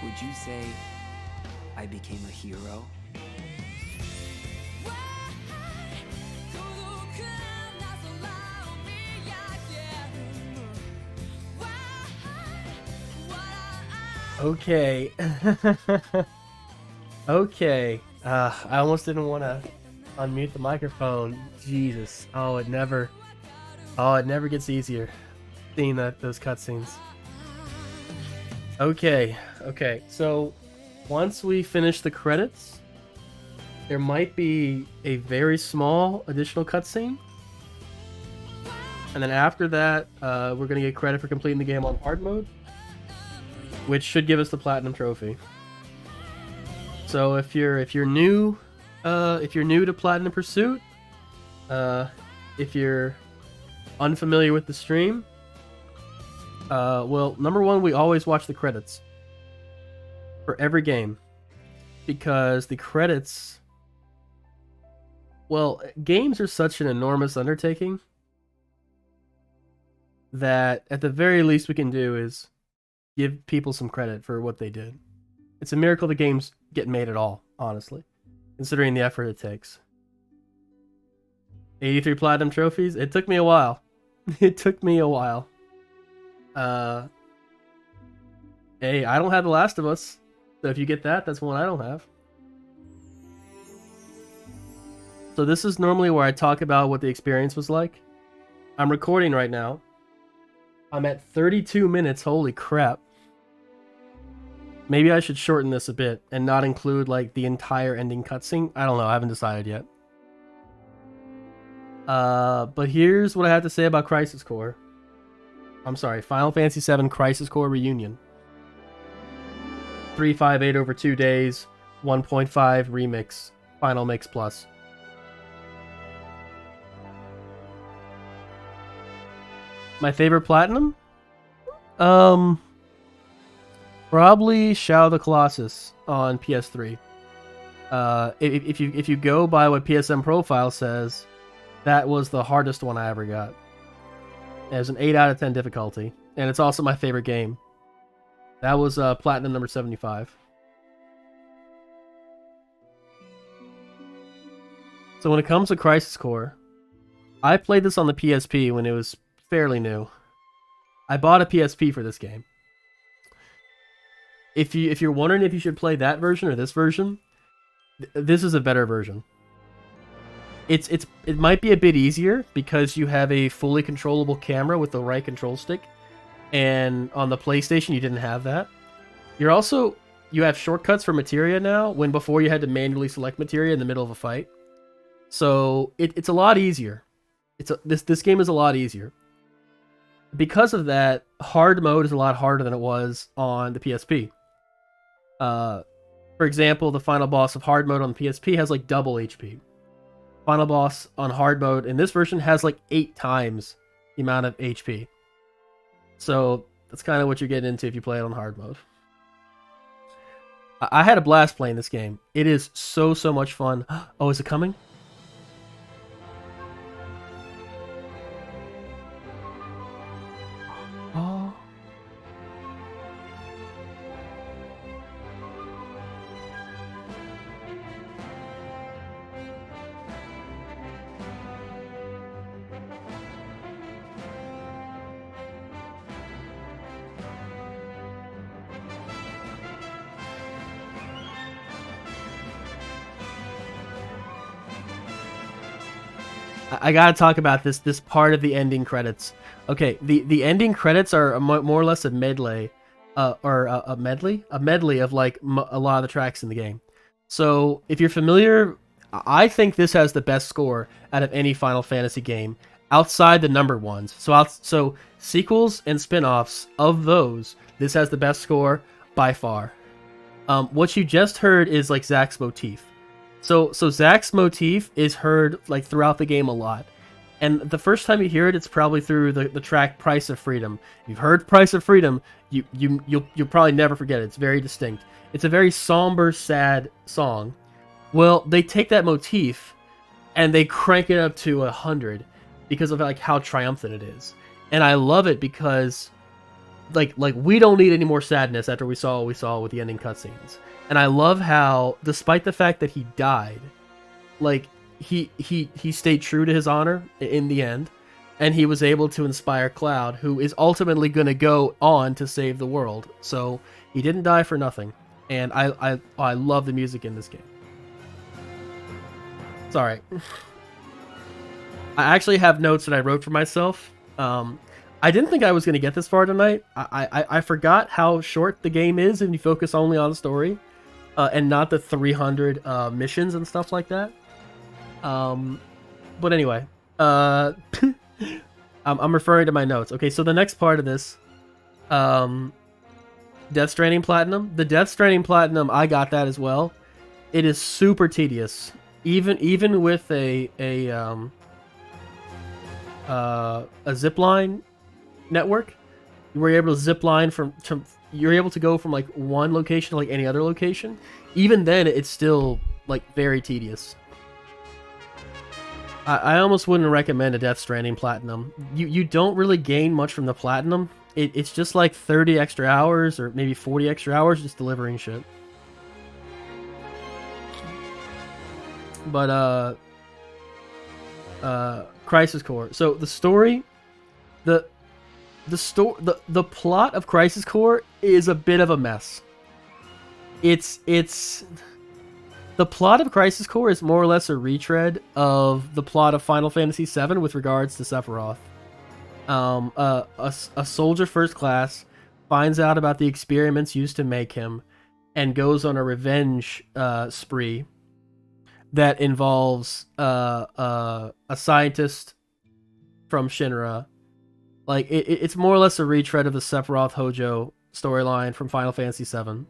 Would you say I became a hero? Okay. Okay. I almost didn't want to unmute the microphone. Jesus. It never gets easier seeing those cutscenes. Okay. So once we finish the credits, there might be a very small additional cutscene. And then after that, we're gonna get credit for completing the game on hard mode, which should give us the platinum trophy. So if you're new to Platinum Pursuit, if you're unfamiliar with the stream, well, number one, we always watch the credits for every game, because the credits, well, games are such an enormous undertaking that at the very least we can do is give people some credit for what they did. It's a miracle the games get made at all, honestly, considering the effort it takes. 83 platinum trophies. It took me a while. It took me a while. Hey, I don't have The Last of Us, so if you get that, that's one I don't have. So this is normally where I talk about what the experience was like. I'm recording right now. I'm at 32 minutes. Holy crap. Maybe I should shorten this a bit and not include like the entire ending cutscene. I don't know. I haven't decided yet. But here's what I have to say about Crisis Core. I'm sorry, Final Fantasy VII Crisis Core Reunion. 358 over 2 days, 1.5 remix, final mix plus. My favorite platinum? Probably Shadow of the Colossus on PS3. If you go by what PSN profile says, that was the hardest one I ever got. It was an 8 out of 10 difficulty, and it's also my favorite game. That was platinum number 75. So when it comes to Crisis Core, I played this on the PSP when it was fairly new. I bought a PSP for this game. If you're wondering if you should play that version or this version, this is a better version. It might be a bit easier because you have a fully controllable camera with the right control stick, and on the PlayStation you didn't have that. You have shortcuts for materia now, when before you had to manually select materia in the middle of a fight. So it's a lot easier. This game is a lot easier. Because of that, hard mode is a lot harder than it was on the PSP. For example, the final boss of hard mode on the PSP has like double HP. Final boss on hard mode in this version has like 8 times the amount of HP. So that's kind of what you're getting into if you play it on hard mode. I had a blast playing this game. It is so much fun. Oh, is it coming? Oh. I gotta talk about this part of the ending credits. Okay, the ending credits are more or less a medley, a medley of like a lot of the tracks in the game. So if you're familiar, I think this has the best score out of any Final Fantasy game outside the numbered ones. So sequels and spin-offs of those, this has the best score by far. What you just heard is like Zack's motif. So Zack's motif is heard like throughout the game a lot. And the first time you hear it, it's probably through the track Price of Freedom. If you've heard Price of Freedom, you'll probably never forget it. It's very distinct. It's a very somber, sad song. Well, they take that motif and they crank it up to 100 because of like how triumphant it is. And I love it because like we don't need any more sadness after we saw what we saw with the ending cutscenes. And I love how, despite the fact that he died, like he stayed true to his honor in the end, and he was able to inspire Cloud, who is ultimately going to go on to save the world. So he didn't die for nothing, and I love the music in this game. Sorry, I actually have notes that I wrote for myself. I didn't think I was going to get this far tonight. I forgot how short the game is if you focus only on the story, and not the 300 missions and stuff like that. But anyway, I'm referring to my notes. Okay, so the next part of this, Death Stranding Platinum. The Death Stranding Platinum, I got that as well. It is super tedious, even with a zipline network. You were able to zip line you're able to go from like one location to like any other location. Even then, it's still like very tedious. I almost wouldn't recommend a Death Stranding Platinum. You don't really gain much from the Platinum. It's just like 30 extra hours or maybe 40 extra hours just delivering shit. But Crisis Core. So the story, the plot of Crisis Core is a bit of a mess. The plot of Crisis Core is more or less a retread of the plot of Final Fantasy VII with regards to Sephiroth. A soldier first class finds out about the experiments used to make him and goes on a revenge spree that involves a scientist from Shinra. Like, it's more or less a retread of the Sephiroth Hojo storyline from Final Fantasy VII,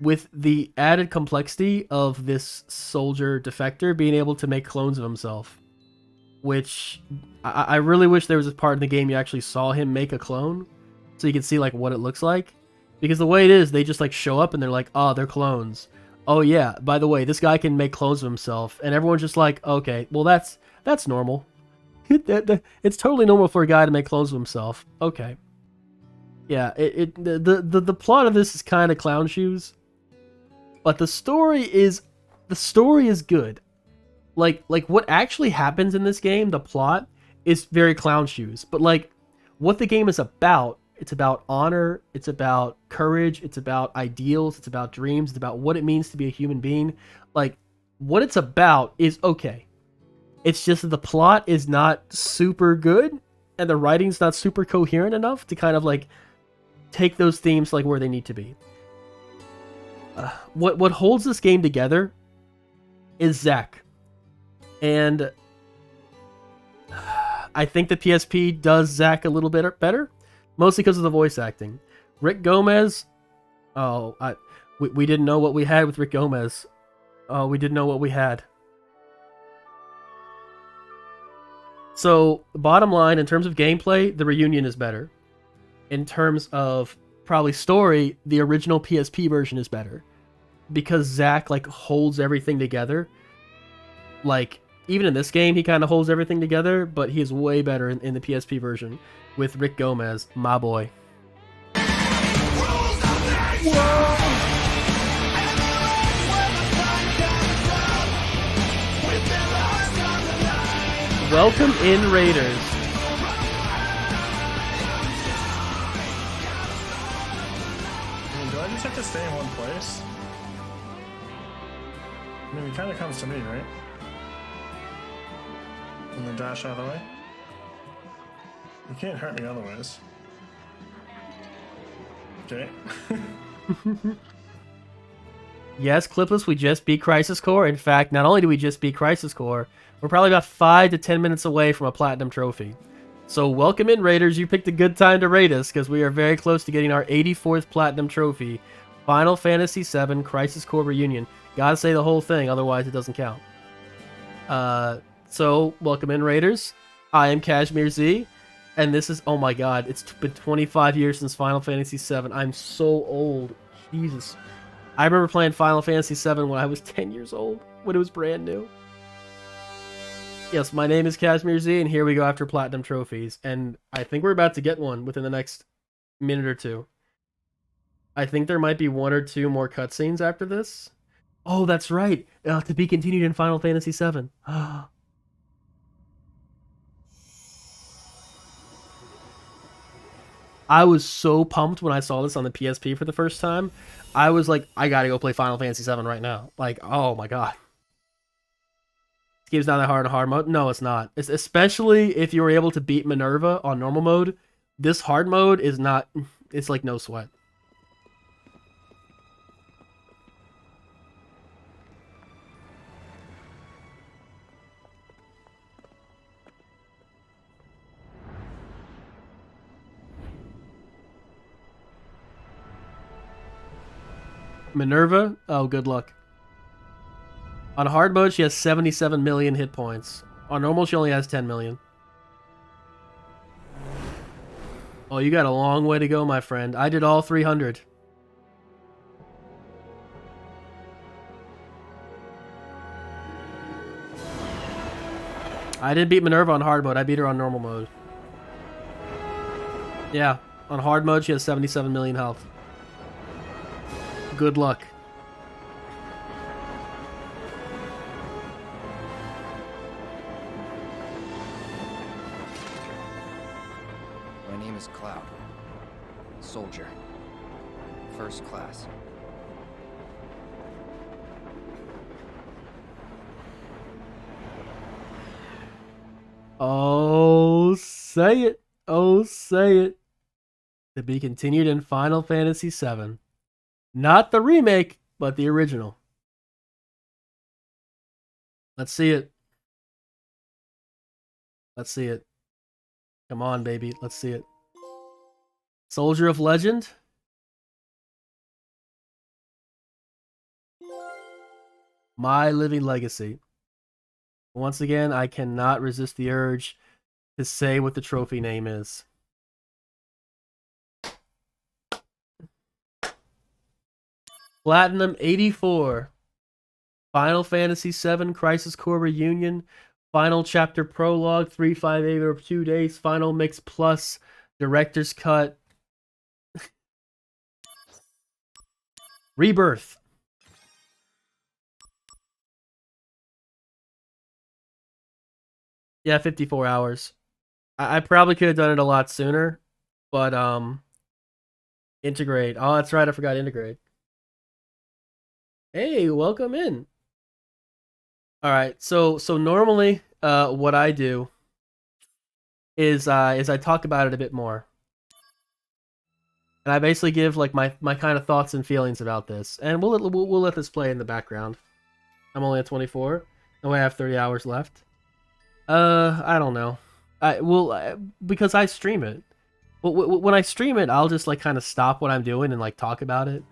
with the added complexity of this soldier defector being able to make clones of himself. Which, I really wish there was a part in the game you actually saw him make a clone, so you can see like what it looks like. Because the way it is, they just like show up and they're like, oh, they're clones. Oh yeah, by the way, this guy can make clones of himself. And everyone's just like, okay, well that's normal. It's totally normal for a guy to make clones of himself. Okay. Yeah, the plot of this is kind of clown shoes. But the story is good. Like what actually happens in this game, the plot is very clown shoes. But like what the game is about, it's about honor, it's about courage, it's about ideals, it's about dreams, it's about what it means to be a human being. Like what it's about is okay. It's just that the plot is not super good and the writing's not super coherent enough to kind of like take those themes like where they need to be. What holds this game together is Zack. And I think the PSP does Zack a little bit better, mostly because of the voice acting. Rick Gomez, we didn't know what we had with Rick Gomez. We didn't know what we had. So, bottom line, in terms of gameplay, the Reunion is better. In terms of probably story, the original PSP version is better. Because Zack, like, holds everything together. Like, even in this game, he kind of holds everything together, but he is way better in the PSP version with Rick Gomez, my boy. Welcome in, Raiders. Do I just have to stay in one place? I mean, it kind of comes to me, right? And then dash out of the way? You can't hurt me otherwise. Okay. Yes, Clipless, we just beat Crisis Core. In fact, not only do we just beat Crisis Core, we're probably about 5 to 10 minutes away from a Platinum Trophy. So welcome in, Raiders. You picked a good time to raid us, because we are very close to getting our 84th Platinum Trophy. Final Fantasy VII Crisis Core Reunion. Gotta say the whole thing, otherwise it doesn't count. So, welcome in, Raiders. I am Kashmir Z, and this is, oh my god, it's been 25 years since Final Fantasy VII. I'm so old. Jesus. I remember playing Final Fantasy VII when I was 10 years old, when it was brand new. Yes, my name is Kashmir Z, and here we go after Platinum Trophies, and I think we're about to get one within the next minute or two. I think there might be 1 or 2 more cutscenes after this. Oh, that's right. To be continued in Final Fantasy VII. I was so pumped when I saw this on the PSP for the first time. I was like, I gotta go play Final Fantasy VII right now. Like, oh my god. This game's not that hard in hard mode. No, it's not. It's especially if you were able to beat Minerva on normal mode. This hard mode is not. It's like no sweat. Minerva? Oh, good luck. On hard mode, she has 77 million hit points. On normal, she only has 10 million. Oh, you got a long way to go, my friend. I did all 300. I didn't beat Minerva on hard mode. I beat her on normal mode. Yeah, on hard mode, she has 77 million health. Good luck. My name is Cloud. Soldier. First class. Oh, say it. Oh, say it. To be continued in Final Fantasy VII. Not the remake, but the original. Let's see it. Let's see it. Come on, baby. Let's see it. Soldier of Legend. My Living Legacy. Once again, I cannot resist the urge to say what the trophy name is. Platinum 84. Final Fantasy VII Crisis Core Reunion. Final Chapter Prologue 358 over 2 days. Final Mix Plus. Director's Cut. Rebirth. Yeah, 54 hours. I probably could have done it a lot sooner, but integrate. Oh, that's right. I forgot integrate. Hey, welcome in. All right. So normally, what I do is I talk about it a bit more, and I basically give like my kind of thoughts and feelings about this, and we'll let this play in the background. I'm only at 24. No, I have 30 hours left. I don't know. Because I stream it. When I stream it, I'll just like kind of stop what I'm doing and like talk about it,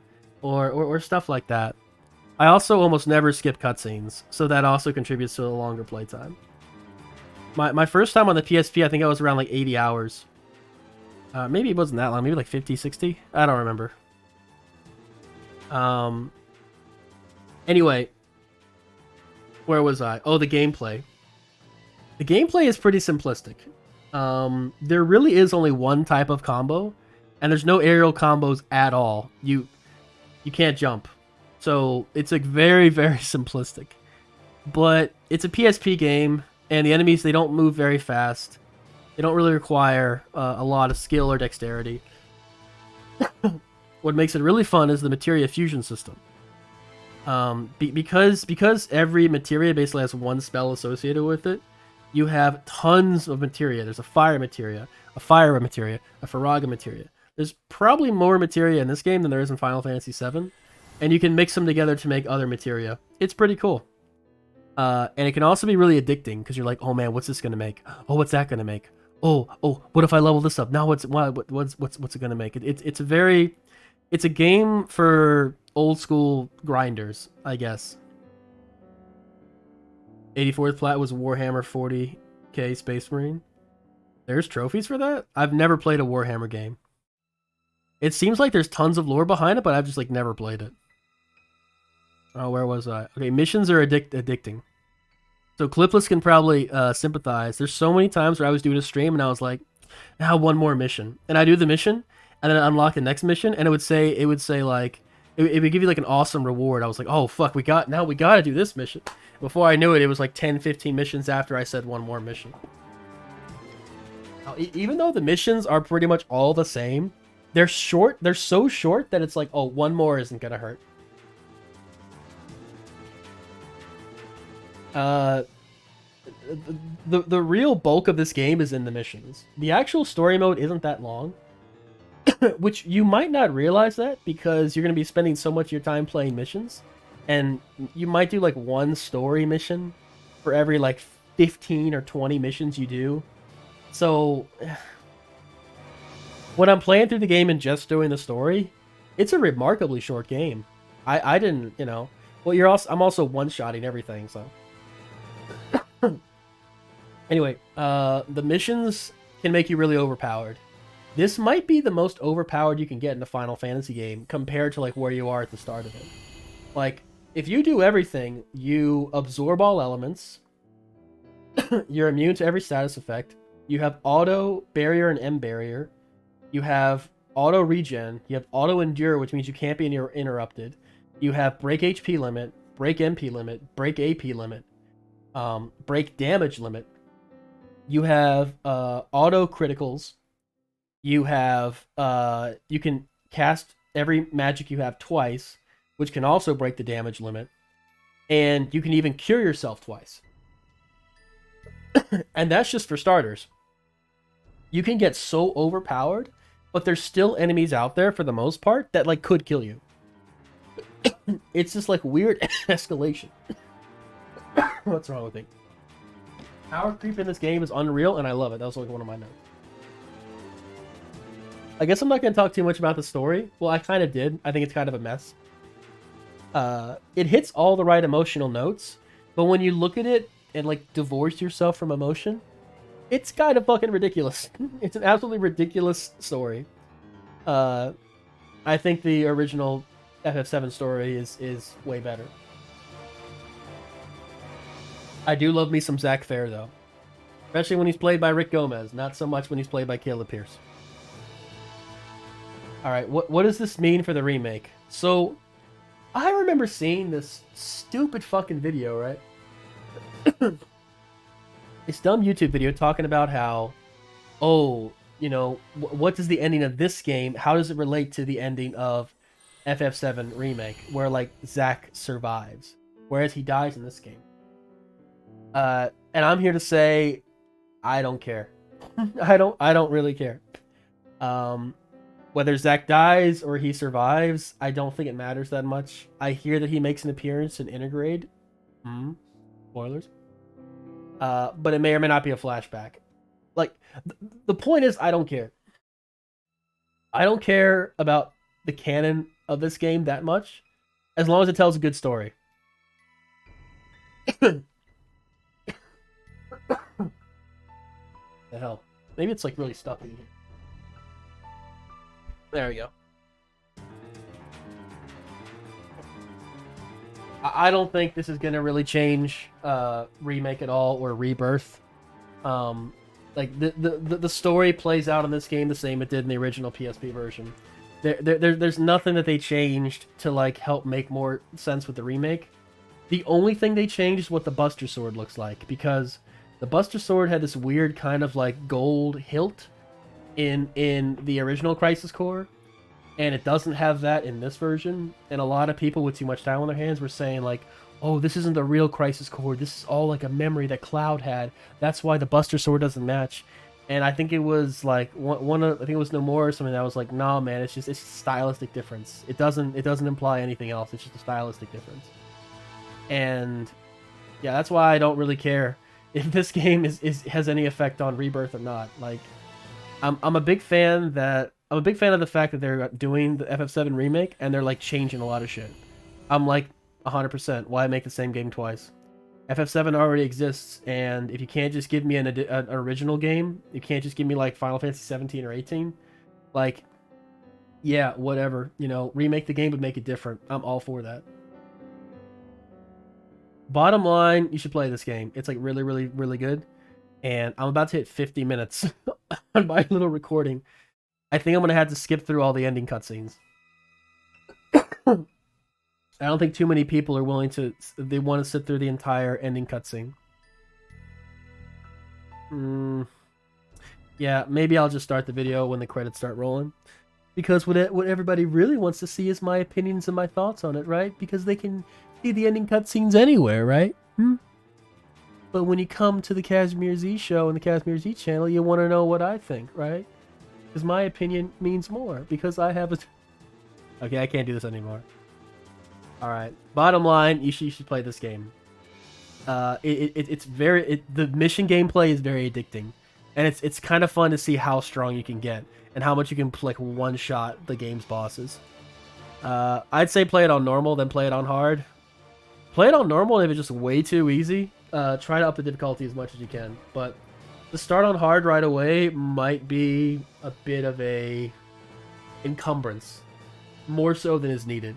or stuff like that. I also almost never skip cutscenes, so that also contributes to a longer playtime. My first time on the PSP, I think I was around like 80 hours. Maybe it wasn't that long. Maybe like 50, 60. I don't remember. Anyway, where was I? Oh, the gameplay. The gameplay is pretty simplistic. There really is only one type of combo, and there's no aerial combos at all. You can't jump. So it's like very, very simplistic. But it's a PSP game, and the enemies, they don't move very fast. They don't really require a lot of skill or dexterity. What makes it really fun is the materia fusion system. Because every materia basically has one spell associated with it, you have tons of materia. There's a fire materia, a fire materia, a Faraga materia. There's probably more materia in this game than there is in Final Fantasy VII, and you can mix them together to make other materia. It's pretty cool. And it can also be really addicting because you're like, oh man, what's this gonna make? Oh, what's that gonna make? Oh, what if I level this up? Now what's it gonna make? It's a game for old school grinders, I guess. 84th plat was Warhammer 40k Space Marine. There's trophies for that? I've never played a Warhammer game. It seems like there's tons of lore behind it, but I've just like never played it. Oh, where was I? Okay, missions are addicting. So Clipless can probably sympathize. There's so many times where I was doing a stream and I was like, now one more mission. And I do the mission, and then unlock the next mission, and it would say like it would give you like an awesome reward. I was like, oh fuck, we got to do this mission. Before I knew it, it was like 10, 15 missions after I said one more mission. Now, even though the missions are pretty much all the same, they're short. They're so short that it's like, oh, one more isn't gonna hurt. The real bulk of this game is in the missions. The actual story mode isn't that long, which you might not realize that because you're going to be spending so much of your time playing missions, and you might do like one story mission for every like 15 or 20 missions you do. So when I'm playing through the game and just doing the story, it's a remarkably short game. I didn't, you know, well, I'm also one-shotting everything, so. Anyway, the missions can make you really overpowered. This might be the most overpowered you can get in a Final Fantasy game compared to like where you are at the start of it. Like, if you do everything, you absorb all elements, you're immune to every status effect, you have auto barrier and M barrier, you have auto regen, you have auto endure, which means you can't be interrupted, you have break HP limit, break MP limit, break AP limit, break damage limit, you have auto criticals, you have you can cast every magic you have twice, which can also break the damage limit, and you can even cure yourself twice. And that's just for starters. You can get so overpowered, but there's still enemies out there for the most part that like could kill you. It's just like weird escalation. What's wrong with me? Power creep in this game is unreal, and I love it. That was like one of my notes. I guess I'm not going to talk too much about the story. Well, I kind of did. I think it's kind of a mess. It hits all the right emotional notes, but when you look at it and like divorce yourself from emotion, it's kind of fucking ridiculous. It's an absolutely ridiculous story. I think the original FF7 story is way better. I do love me some Zach Fair, though. Especially when he's played by Rick Gomez, not so much when he's played by Caleb Pierce. Alright, what does this mean for the remake? So, I remember seeing this stupid fucking video, right? This dumb YouTube video talking about how, oh, you know, what does the ending of this game, how does it relate to the ending of FF7 Remake, where, like, Zack survives, whereas he dies in this game. And I'm here to say, I don't care. I don't really care. Whether Zack dies or he survives, I don't think it matters that much. I hear that he makes an appearance in Intergrade. Spoilers. But it may or may not be a flashback. Like, the point is, I don't care. I don't care about the canon of this game that much, as long as it tells a good story. The hell? Maybe it's like really stuck in here. There we go. I don't think this is gonna really change Remake at all or Rebirth. Like the story plays out in this game the same it did in the original PSP version. There's nothing that they changed to like help make more sense with the remake. The only thing they changed is what the Buster Sword looks like, because the Buster Sword had this weird kind of like gold hilt in the original Crisis Core, and it doesn't have that in this version. And a lot of people with too much time on their hands were saying like, oh, this isn't the real Crisis Core, this is all like a memory that Cloud had, that's why the Buster Sword doesn't match. And I think it was like I think it was No More or something that was like, nah man, it's a stylistic difference. It doesn't imply anything else, it's just a stylistic difference. And yeah, that's why I don't really care if this game has any effect on Rebirth or not. Like, I'm a big fan of the fact that they're doing the FF7 remake and they're like changing a lot of shit. I'm like 100%. Why make the same game twice? FF7 already exists, and if you can't just give me an original game, you can't just give me like Final Fantasy 17 or 18. Like, yeah, whatever. You know, remake the game but make it different. I'm all for that. Bottom line, you should play this game. It's like really, really, really good. And I'm about to hit 50 minutes on my little recording. I think I'm gonna have to skip through all the ending cutscenes. I don't think too many people are willing to. They want to sit through the entire ending cutscene. Yeah, maybe I'll just start the video when the credits start rolling. Because what everybody really wants to see is my opinions and my thoughts on it, right? Because they can see the ending cutscenes anywhere, right? But when you come to the Kashmir Z show and the Kashmir Z channel, you want to know what I think, right? Because my opinion means more. Because I have a... Okay, I can't do this anymore. Alright, bottom line, you should play this game. It's very... the mission gameplay is very addicting. And it's kind of fun to see how strong you can get. And how much you can, like, one-shot the game's bosses. I'd say play it on normal, then play it on hard. Play it on normal, and if it's just way too easy, try to up the difficulty as much as you can. But to start on hard right away might be a bit of a encumbrance. More so than is needed.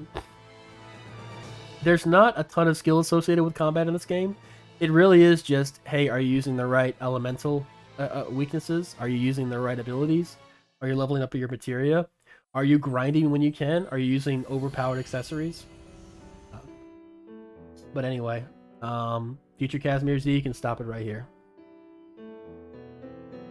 There's not a ton of skill associated with combat in this game. It really is just, hey, are you using the right elemental weaknesses? Are you using the right abilities? Are you leveling up your materia? Are you grinding when you can? Are you using overpowered accessories? But anyway, future Kashmir Z, you can stop it right here.